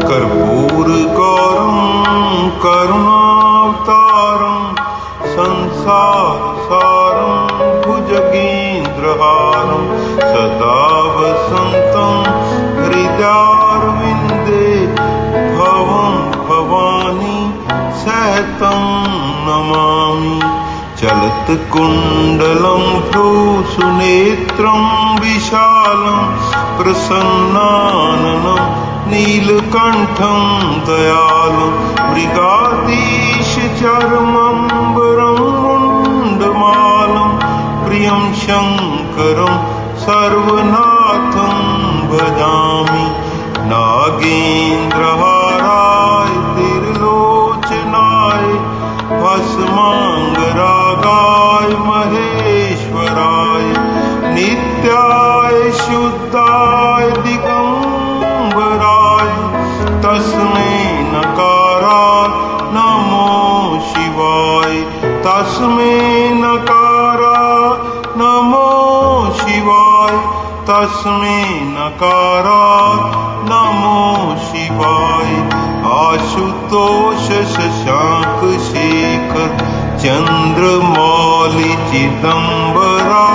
कर्पूरगौरं करुणावतारं संसारसारं भुजगेन्द्रहारं सदा वसन्तं हृदयारविन्दे भवं भवानी सहितं नमामि। चलत्कुण्डलं भ्रूसुनेत्रं विशालं प्रसन्नाननं नीलकण्ठं दयालं मृगाधीशचर्मम्बरं मुण्डमालं प्रियं शङ्करं सर्वनाथं भजामि। नागेन्द्रहाराय त्रिलोचनाय भस्माङ्गरागाय महेश्वराय नित्याय शुद्धाय दिगम्बराय तस्मै नकाराय नमो शिवाय। तस्मै नकाराय नमो शिवाय। तस्मै नकाराय नमो शिवाय। आशुतोष शशांक शेखर चंद्रमौलि चिदंबरा